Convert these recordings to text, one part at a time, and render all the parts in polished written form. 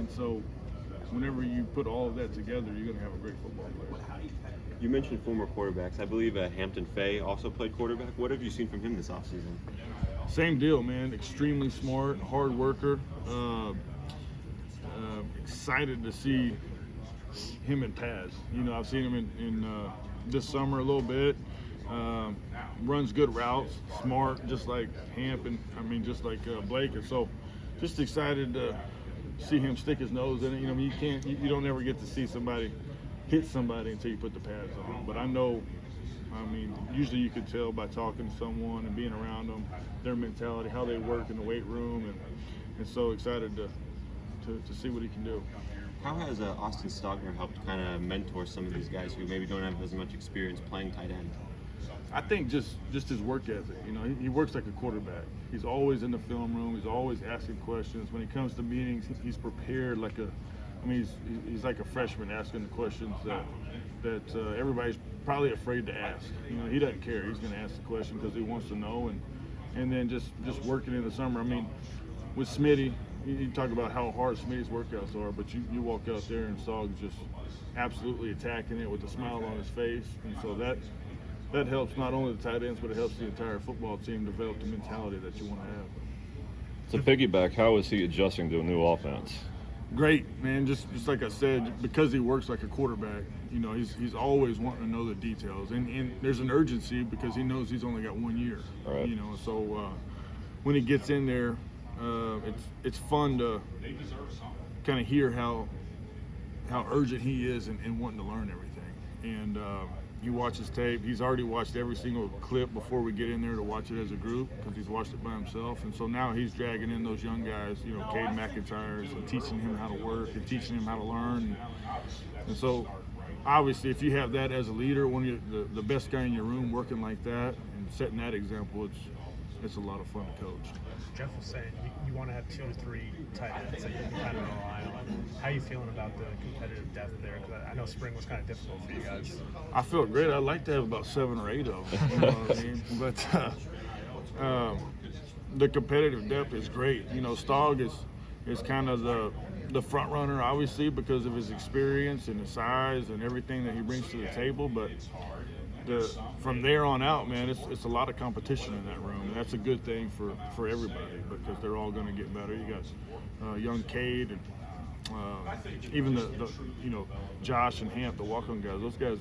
And so whenever you put all of that together, you're going to have a great football player. You mentioned former quarterbacks. I believe Hampton Faye also played quarterback. What have you seen from him this offseason? Same deal, man. Extremely smart, hard worker. Excited to see him in pads. You know, I've seen him in this summer a little bit. Runs good routes, smart, just like just like Blake. And so, just excited to see him stick his nose in it. You know, you don't ever get to see somebody hit somebody until you put the pads on. But I know, usually you could tell by talking to someone and being around them, their mentality, how they work in the weight room, and so excited to see what he can do. How has Austin Stogner helped kind of mentor some of these guys who maybe don't have as much experience playing tight end? I think just his work ethic. You know, he works like a quarterback. He's always in the film room. He's always asking questions. When he comes to meetings, he's prepared like he's like a freshman asking the questions that everybody's probably afraid to ask. You know, he doesn't care. He's going to ask the question because he wants to know, and then just working in the summer. With Smitty, you talk about how hard Smitty's workouts are, but you walk out there and Stog's just absolutely attacking it with a smile on his face, and so that helps not only the tight ends, but it helps the entire football team develop the mentality that you want to have. To piggyback, how is he adjusting to a new offense? Great, man. Just like I said, because he works like a quarterback, you know, he's always wanting to know the details, and there's an urgency because he knows he's only got 1 year. Right. You know, so when he gets in there, it's fun to kind of hear how urgent he is in wanting to learn everything. And he watches tape. He's already watched every single clip before we get in there to watch it as a group because he's watched it by himself. And so now he's dragging in those young guys, you know, Cade McIntyre's, and teaching him how to work and teaching him how to learn. And so obviously if you have that as a leader, when you're the best guy in your room working like that and setting that example, it's a lot of fun to coach. Jeff was saying you want to have 2 to 3 tight ends that you can kind of rely on. How are you feeling about the competitive depth there? Because I know spring was kind of difficult for you guys. I feel great. I'd like to have about 7 or 8 of them. You know what I mean? But the competitive depth is great. You know, Stog is kind of the front runner, obviously, because of his experience and his size and everything that he brings to the table. But from there on out, man, it's a lot of competition in that room, and that's a good thing for everybody because they're all going to get better. You got young Cade and even the Josh and Hamp, the walk-on guys. Those guys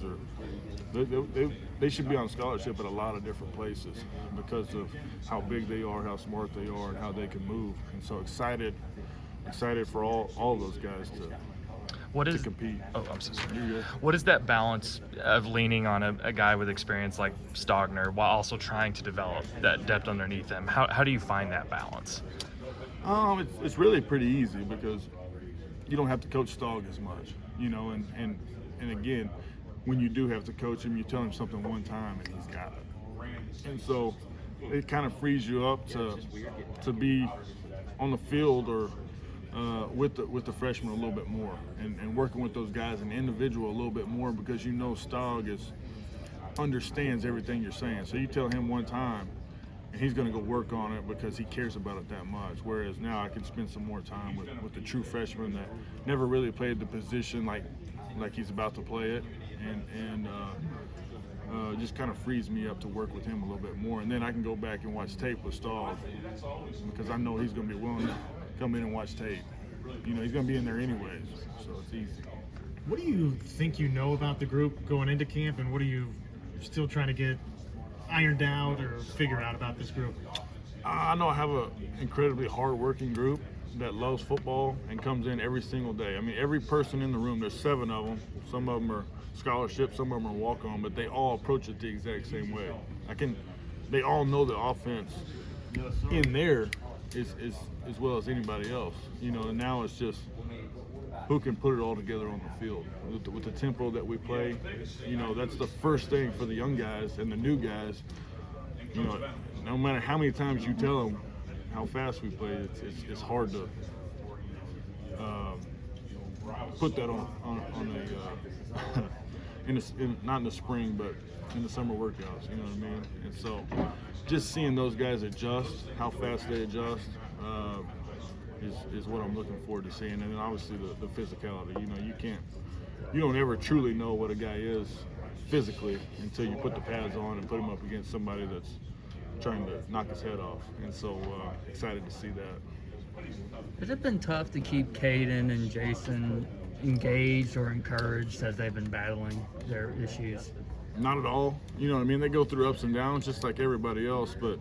they should be on scholarship at a lot of different places because of how big they are, how smart they are, and how they can move. And so excited for all of those guys to compete. Oh, I'm so sorry. You're good. What is that balance of leaning on a guy with experience like Stogner while also trying to develop that depth underneath him? How do you find that balance? It's really pretty easy because you don't have to coach Stog as much, you know, and again, when you do have to coach him, you tell him something one time and he's got it. And so it kind of frees you up to be on the field or with the freshmen a little bit more and working with those guys an individual a little bit more because you know Stog understands everything you're saying. So you tell him one time and he's going to go work on it because he cares about it that much. Whereas now I can spend some more time with the true freshman that never really played the position like he's about to play it, and just kind of frees me up to work with him a little bit more. And then I can go back and watch tape with Stog because I know he's going to be willing to come in and watch tape. You know, he's going to be in there anyways, so it's easy. What do you think you know about the group going into camp, and what are you still trying to get ironed out or figure out about this group? I know I have an incredibly hard-working group that loves football and comes in every single day. I mean, every person in the room, there's 7 of them. Some of them are scholarship, some of them are walk-on, but they all approach it the exact same way. They all know the offense in there is as well as anybody else, you know, and now it's just who can put it all together on the field. With the tempo that we play, you know, that's the first thing for the young guys and the new guys. You know, no matter how many times you tell them how fast we play, it's hard to put that on not in the spring, but in the summer workouts, you know what I mean? And so just seeing those guys adjust, how fast they adjust, is what I'm looking forward to seeing. And then obviously the physicality. You know, you don't ever truly know what a guy is physically until you put the pads on and put him up against somebody that's trying to knock his head off. And so excited to see that. Has it been tough to keep Caden and Jason engaged or encouraged as they've been battling their issues? Not at all. You know what I mean? They go through ups and downs just like everybody else, but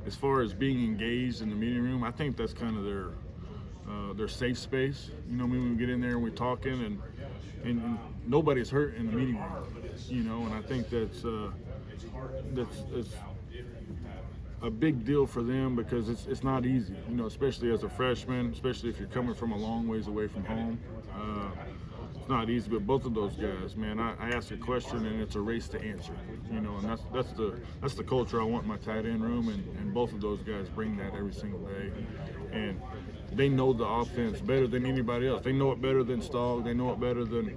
as far as being engaged in the meeting room, I think that's kind of their safe space. You know, when we get in there and we're talking and nobody's hurt in the meeting room, you know, and I think that's a big deal for them because it's not easy, you know, especially as a freshman, especially if you're coming from a long ways away from home. It's not easy, but both of those guys, man, I ask a question and it's a race to answer, you know, and that's the culture I want in my tight end room, and both of those guys bring that every single day, and they know the offense better than anybody else. They know it better than Stogg. They know it better than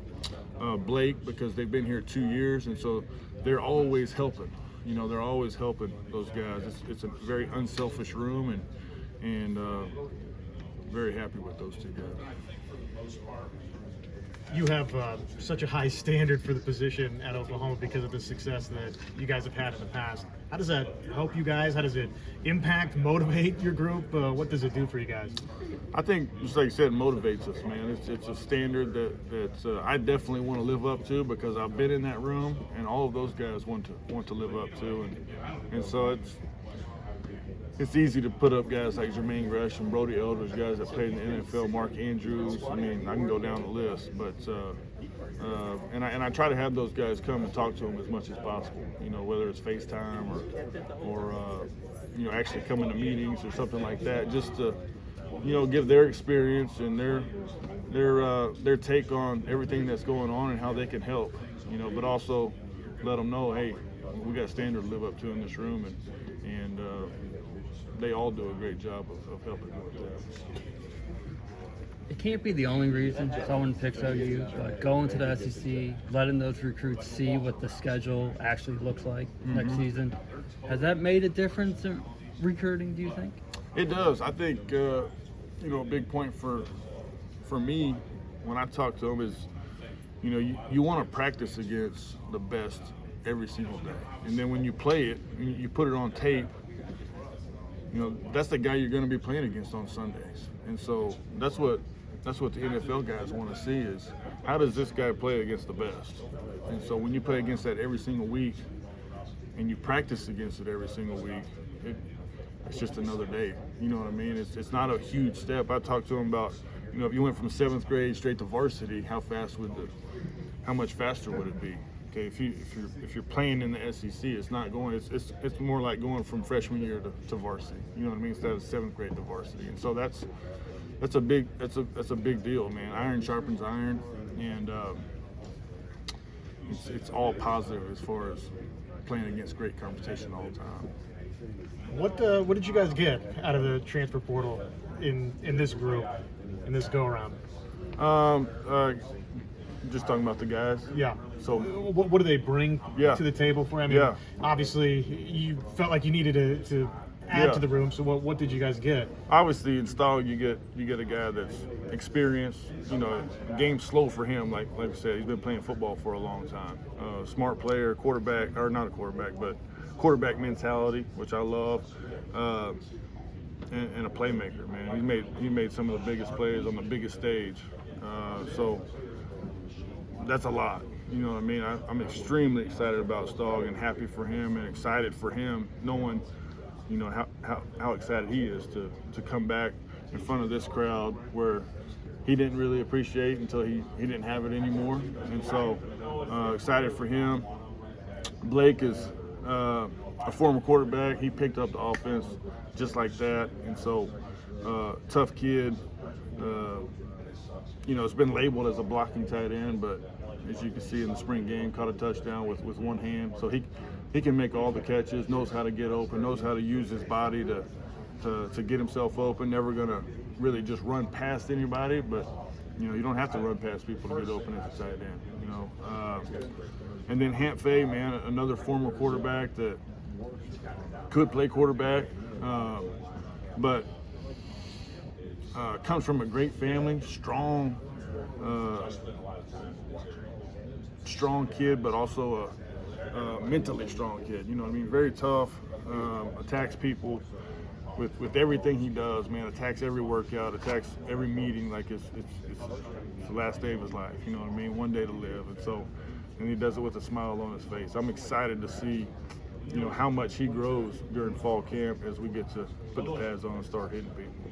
Blake because they've been here 2 years, and so they're always helping. You know, they're always helping those guys. It's a very unselfish room, and very happy with those two guys. You have such a high standard for the position at Oklahoma because of the success that you guys have had in the past. How does that help you guys? How does it impact, motivate your group? What does it do for you guys? I think, just like you said, it motivates us, man. It's a standard that I definitely want to live up to because I've been in that room, and all of those guys want to live up to, and so it's easy to put up guys like Jermaine Gresham, Brody Eldridge, guys that played in the NFL, Mark Andrews. I mean, I can go down the list, but and I try to have those guys come and talk to them as much as possible. You know, whether it's FaceTime or you know, actually coming to meetings or something like that, just to, you know, give their experience and their take on everything that's going on and how they can help. You know, but also let them know, hey, we got a standard to live up to in this room, and they all do a great job of helping with that. It can't be the only reason someone picks OU, but going to the SEC, letting those recruits see what the schedule actually looks like next season, has that made a difference in recruiting, do you think? It does. I think, you know, a big point for me when I talk to them is, you know, you want to practice against the best every single day. And then when you play it, you put it on tape, you know, that's the guy you're going to be playing against on Sundays. And so that's what the NFL guys want to see is, how does this guy play against the best? And so when you play against that every single week and you practice against it every single week, it's just another day. You know what I mean? It's not a huge step. I talked to him about, you know, if you went from 7th grade straight to varsity, how much faster would it be? Okay, if you're playing in the SEC, it's not going. It's more like going from freshman year to varsity. You know what I mean? Instead of 7th grade to varsity, and so that's a big deal, man. Iron sharpens iron, and it's all positive as far as playing against great competition all the time. What did you guys get out of the transfer portal in this group, in this go around? Just talking about the guys. Yeah. So what do they bring to the table for? I mean, obviously you felt like you needed to add to the room. So what did you guys get? Obviously, in Stogg, you get a guy that's experienced. You know, game's slow for him. Like I said, he's been playing football for a long time. Smart player, quarterback, or not a quarterback, but quarterback mentality, which I love, and a playmaker. Man, he made some of the biggest plays on the biggest stage. So that's a lot. You know what I mean? I'm extremely excited about Stogg and happy for him and excited for him, knowing, you know, how excited he is to come back in front of this crowd where he didn't really appreciate until he didn't have it anymore. And so excited for him. Blake is a former quarterback. He picked up the offense just like that. And so tough kid. You know, it's been labeled as a blocking tight end, but as you can see in the spring game, caught a touchdown with one hand. So he can make all the catches, knows how to get open, knows how to use his body to get himself open. Never gonna really just run past anybody, but you know, you don't have to run past people to get open as a tight end. You know, and then Hampton Faye, man, another former quarterback that could play quarterback, but comes from a great family, strong kid, but also a mentally strong kid. You know what I mean? Very tough, attacks people with everything he does, man. Attacks every workout, attacks every meeting like it's the last day of his life. You know what I mean? One day to live, and he does it with a smile on his face. I'm excited to see, how much he grows during fall camp as we get to put the pads on and start hitting people.